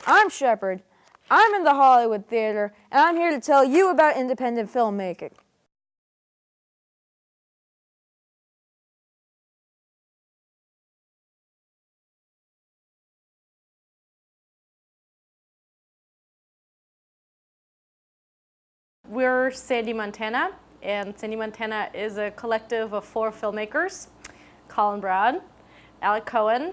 I'm Shepard. I'm in the Hollywood Theater, and I'm here to tell you about independent filmmaking. We're Sandy Montana, and Sandy Montana is a collective of 4 filmmakers: Colin Brown, Alec Cohen,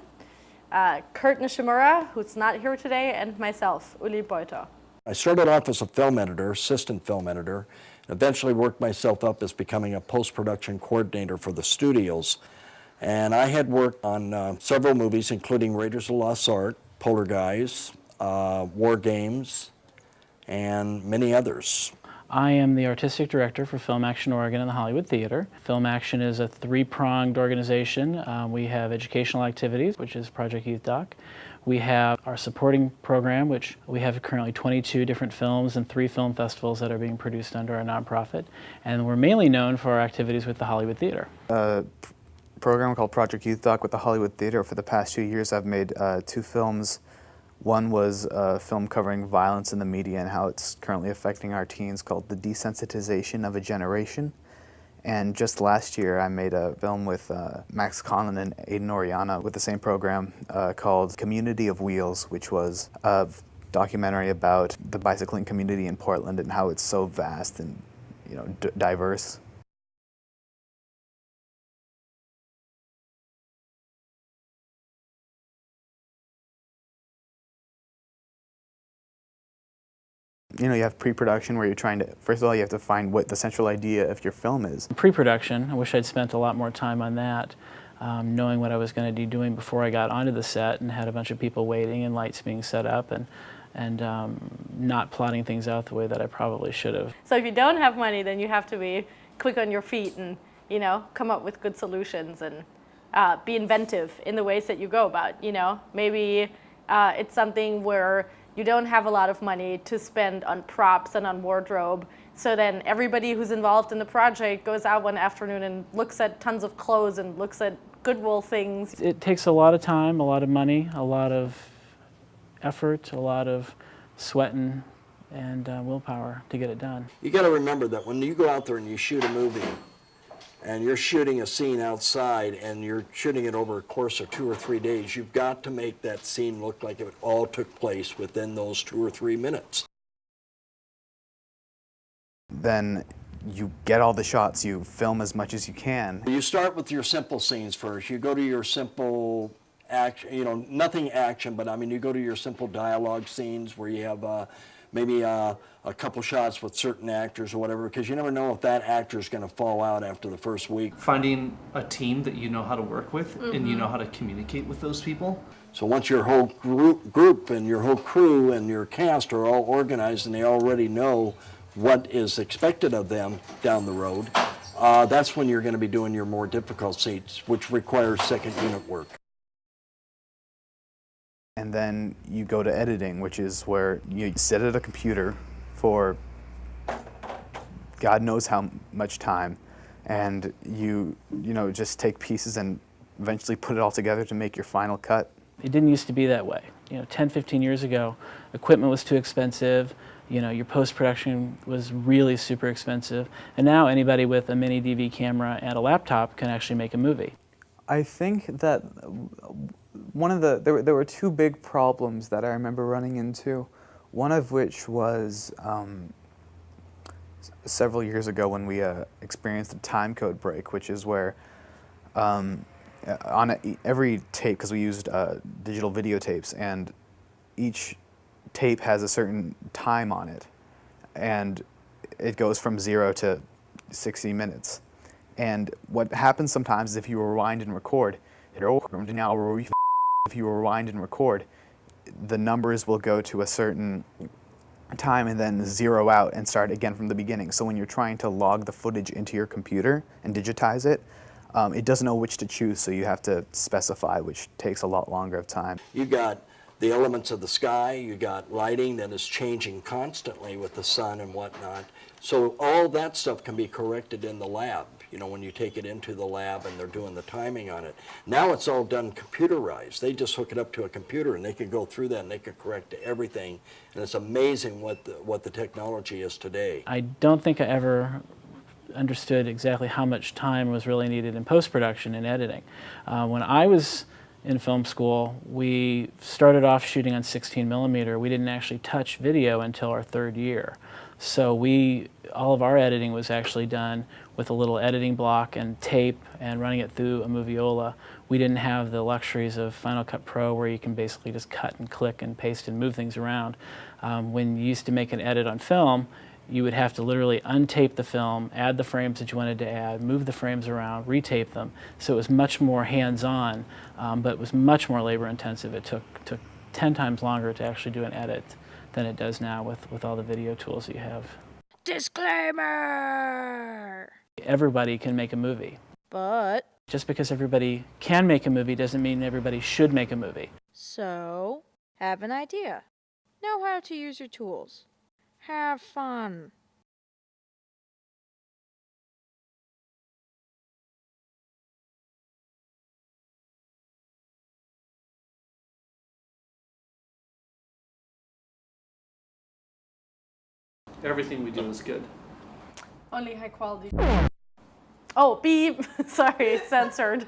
Kurt Nishimura, who's not here today, and myself, Uli Beuter. I started off as a film editor, assistant film editor, and eventually worked myself up as becoming a post-production coordinator for the studios. And I had worked on several movies, including Raiders of the Lost Ark, Poltergeist, War Games, and many others. I am the artistic director for Film Action Oregon and the Hollywood Theater. Film Action is a 3-pronged organization. We have educational activities, which is Project Youth Doc. We have our supporting program, which we have currently 22 different films and 3 film festivals that are being produced under our nonprofit. And we're mainly known for our activities with the Hollywood Theater. A program called Project Youth Doc with the Hollywood Theater. For the past 2 years, I've made 2 films. One was a film covering violence in the media and how it's currently affecting our teens, called The Desensitization of a Generation. And just last year, I made a film with Max Conlon and Aiden Oriana with the same program called Community of Wheels, which was a documentary about the bicycling community in Portland and how it's so vast and diverse. You have pre-production where you're trying to, first of all, you have to find what the central idea of your film is. Pre-production, I wish I'd spent a lot more time on that, knowing what I was going to be doing before I got onto the set and had a bunch of people waiting and lights being set up and not plotting things out the way that I probably should have. So if you don't have money, then you have to be quick on your feet and, come up with good solutions and be inventive in the ways that you go about, Maybe it's something where you don't have a lot of money to spend on props and on wardrobe. So then everybody who's involved in the project goes out one afternoon and looks at tons of clothes and looks at Goodwill things. It takes a lot of time, a lot of money, a lot of effort, a lot of sweating and willpower to get it done. You got to remember that when you go out there and you shoot a movie, and you're shooting a scene outside and you're shooting it over a course of 2 or 3 days, you've got to make that scene look like it all took place within those 2 or 3 minutes. Then you get all the shots, you film as much as you can. You start with your simple scenes first. You go to your simple action, nothing action, but you go to your simple dialogue scenes where you have maybe a couple shots with certain actors or whatever, because you never know if that actor is going to fall out after the first week. Finding a team that you know how to work with and you know how to communicate with those people. So once your whole group and your whole crew and your cast are all organized and they already know what is expected of them down the road, that's when you're going to be doing your more difficult scenes, which requires second unit work. And then you go to editing, which is where you sit at a computer for God knows how much time, and you just take pieces and eventually put it all together to make your final cut. It didn't used to be that way. 10, 15 years ago, equipment was too expensive. Your post-production was really super expensive. And now anybody with a mini DV camera and a laptop can actually make a movie. I think that there were 2 big problems that I remember running into. One of which was several years ago when we experienced a time code break, which is where on every tape, because we used digital videotapes, and each tape has a certain time on it, and it goes from 0 to 60 minutes. And what happens sometimes is if you rewind and record, the numbers will go to a certain time and then zero out and start again from the beginning. So when you're trying to log the footage into your computer and digitize it, it doesn't know which to choose, so you have to specify, which takes a lot longer of time. You got the elements of the sky, you got lighting that is changing constantly with the sun and whatnot. So all that stuff can be corrected in the lab. you know, when you take it into the lab and they're doing the timing on it. Now it's all done computerized. They just hook it up to a computer and they can go through that and they can correct everything. And it's amazing what the technology is today. I don't think I ever understood exactly how much time was really needed in post-production and editing. When I was in film school, we started off shooting on 16 millimeter. We didn't actually touch video until our third year. So all of our editing was actually done with a little editing block and tape and running it through a Moviola. We didn't have the luxuries of Final Cut Pro where you can basically just cut and click and paste and move things around. When you used to make an edit on film, you would have to literally untape the film, add the frames that you wanted to add, move the frames around, retape them. So it was much more hands-on, but it was much more labor-intensive. It took 10 times longer to actually do an edit than it does now with all the video tools that you have. Disclaimer! Everybody can make a movie. But, Just because everybody can make a movie doesn't mean everybody should make a movie. so, have an idea. Know how to use your tools. Have fun. Everything we do is good. Only high quality. Oh, beep. Sorry, censored.